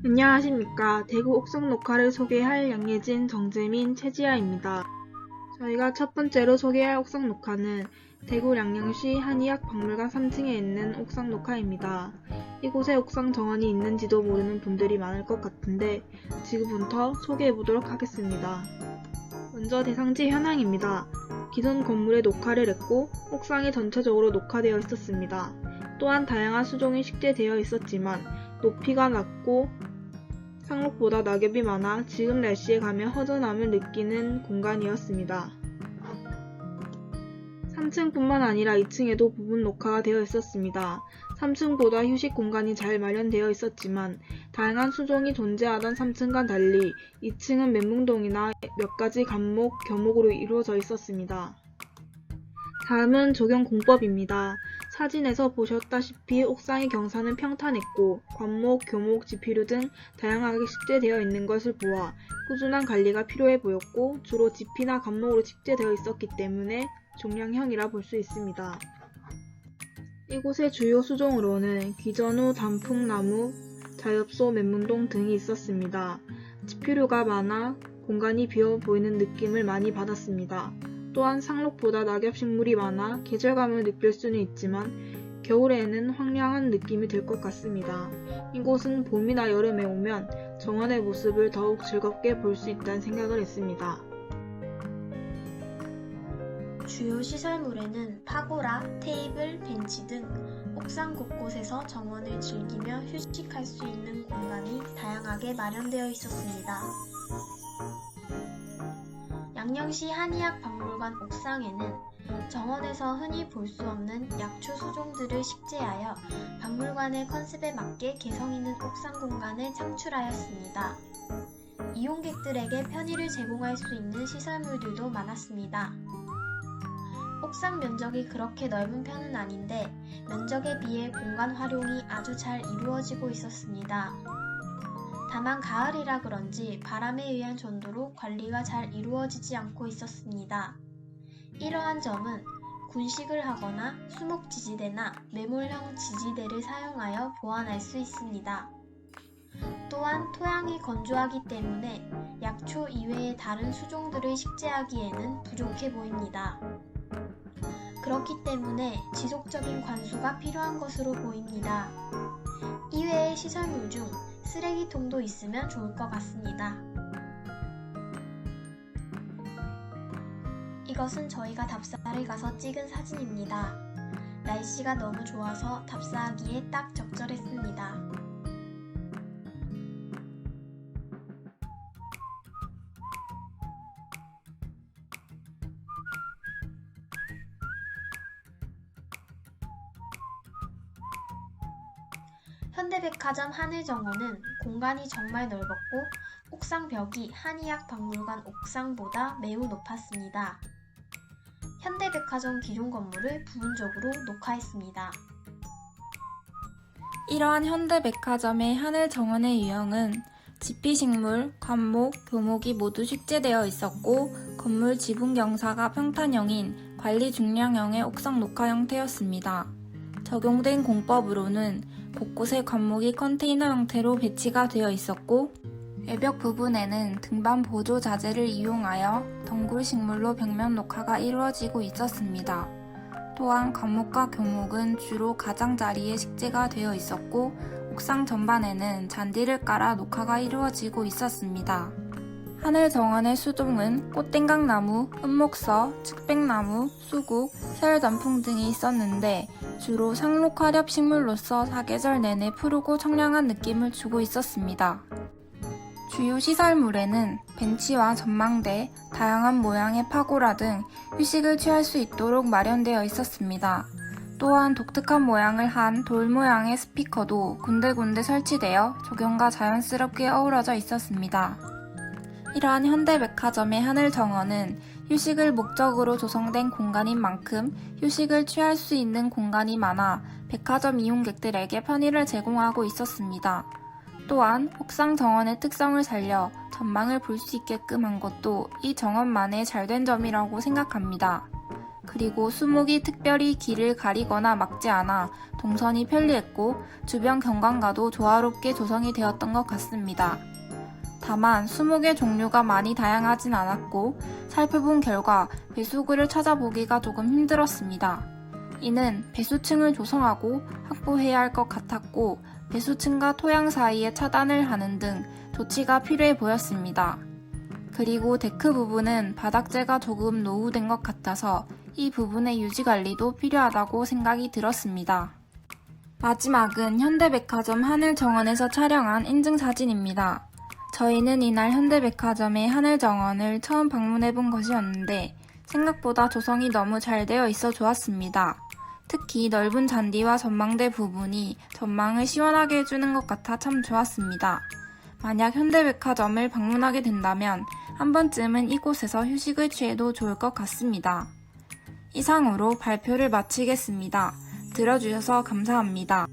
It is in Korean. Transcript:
안녕하십니까. 대구 옥상 녹화를 소개할 양예진, 정재민, 최지아입니다. 저희가 첫 번째로 소개할 옥상 녹화는 대구 양양시 한의학박물관 3층에 있는 옥상 녹화입니다. 이곳에 옥상 정원이 있는지도 모르는 분들이 많을 것 같은데 지금부터 소개해보도록 하겠습니다. 먼저 대상지 현황입니다. 기존 건물에 녹화를 했고 옥상이 전체적으로 녹화되어 있었습니다. 또한 다양한 수종이 식재되어 있었지만 높이가 낮고 상록보다 낙엽이 많아 지금 날씨에 가면 허전함을 느끼는 공간이었습니다. 3층뿐만 아니라 2층에도 부분 녹화가 되어 있었습니다. 3층보다 휴식 공간이 잘 마련되어 있었지만 다양한 수종이 존재하던 3층과 달리 2층은 멘붕동이나 몇 가지 관목, 교목으로 이루어져 있었습니다. 다음은 적용 공법입니다. 사진에서 보셨다시피 옥상의 경사는 평탄했고 관목, 교목, 지피류 등 다양하게 식재되어 있는 것을 보아 꾸준한 관리가 필요해 보였고 주로 지피나 관목으로 식재되어 있었기 때문에 종량형이라 볼 수 있습니다. 이곳의 주요 수종으로는 귀전우, 단풍나무, 자엽소, 맨문동 등이 있었습니다. 지피류가 많아 공간이 비어 보이는 느낌을 많이 받았습니다. 또한 상록보다 낙엽식물이 많아 계절감을 느낄 수는 있지만 겨울에는 황량한 느낌이 들 것 같습니다. 이곳은 봄이나 여름에 오면 정원의 모습을 더욱 즐겁게 볼 수 있다는 생각을 했습니다. 주요 시설물에는 파고라, 테이블, 벤치 등 옥상 곳곳에서 정원을 즐기며 휴식할 수 있는 공간이 다양하게 마련되어 있었습니다. 양양시 한의학박물관 옥상에는 정원에서 흔히 볼 수 없는 약초 수종들을 식재하여 박물관의 컨셉에 맞게 개성있는 옥상 공간을 창출하였습니다. 이용객들에게 편의를 제공할 수 있는 시설물들도 많았습니다. 옥상 면적이 그렇게 넓은 편은 아닌데 면적에 비해 공간 활용이 아주 잘 이루어지고 있었습니다. 다만 가을이라 그런지 바람에 의한 전도로 관리가 잘 이루어지지 않고 있었습니다. 이러한 점은 군식을 하거나 수목지지대나 매몰형 지지대를 사용하여 보완할 수 있습니다. 또한 토양이 건조하기 때문에 약초 이외의 다른 수종들을 식재하기에는 부족해 보입니다. 그렇기 때문에 지속적인 관수가 필요한 것으로 보입니다. 이외의 시설물 중 쓰레기통도 있으면 좋을 것 같습니다. 이것은 저희가 답사를 가서 찍은 사진입니다. 날씨가 너무 좋아서 답사하기에 딱 적절했습니다. 현대백화점 하늘정원은 공간이 정말 넓었고 옥상 벽이 한의학박물관 옥상보다 매우 높았습니다. 현대백화점 기존 건물을 부분적으로 녹화했습니다. 이러한 현대백화점의 하늘정원의 유형은 지피식물, 관목, 교목이 모두 식재되어 있었고 건물 지붕 경사가 평탄형인 관리 중량형의 옥상 녹화 형태였습니다. 적용된 공법으로는 곳곳에 관목이 컨테이너 형태로 배치가 되어 있었고 외벽 부분에는 등반 보조 자재를 이용하여 덩굴 식물로 벽면 녹화가 이루어지고 있었습니다. 또한 관목과 교목은 주로 가장자리에 식재가 되어 있었고 옥상 전반에는 잔디를 깔아 녹화가 이루어지고 있었습니다. 하늘정원의 수종은 꽃땡강나무, 흑목서, 측백나무, 수국, 서열단풍 등이 있었는데 주로 상록화렵 식물로서 사계절 내내 푸르고 청량한 느낌을 주고 있었습니다. 주요 시설물에는 벤치와 전망대, 다양한 모양의 파고라 등 휴식을 취할 수 있도록 마련되어 있었습니다. 또한 독특한 모양을 한 돌 모양의 스피커도 군데군데 설치되어 조경과 자연스럽게 어우러져 있었습니다. 이러한 현대백화점의 하늘정원은 휴식을 목적으로 조성된 공간인 만큼 휴식을 취할 수 있는 공간이 많아 백화점 이용객들에게 편의를 제공하고 있었습니다. 또한 옥상 정원의 특성을 살려 전망을 볼 수 있게끔 한 것도 이 정원만의 잘된 점이라고 생각합니다. 그리고 수목이 특별히 길을 가리거나 막지 않아 동선이 편리했고 주변 경관과도 조화롭게 조성이 되었던 것 같습니다. 다만 수목의 종류가 많이 다양하진 않았고 살펴본 결과 배수구를 찾아보기가 조금 힘들었습니다. 이는 배수층을 조성하고 확보해야 할 것 같았고 배수층과 토양 사이에 차단을 하는 등 조치가 필요해 보였습니다. 그리고 데크 부분은 바닥재가 조금 노후된 것 같아서 이 부분의 유지관리도 필요하다고 생각이 들었습니다. 마지막은 현대백화점 하늘정원에서 촬영한 인증사진입니다. 저희는 이날 현대백화점의 하늘정원을 처음 방문해본 것이었는데 생각보다 조성이 너무 잘 되어 있어 좋았습니다. 특히 넓은 잔디와 전망대 부분이 전망을 시원하게 해주는 것 같아 참 좋았습니다. 만약 현대백화점을 방문하게 된다면 한 번쯤은 이곳에서 휴식을 취해도 좋을 것 같습니다. 이상으로 발표를 마치겠습니다. 들어주셔서 감사합니다.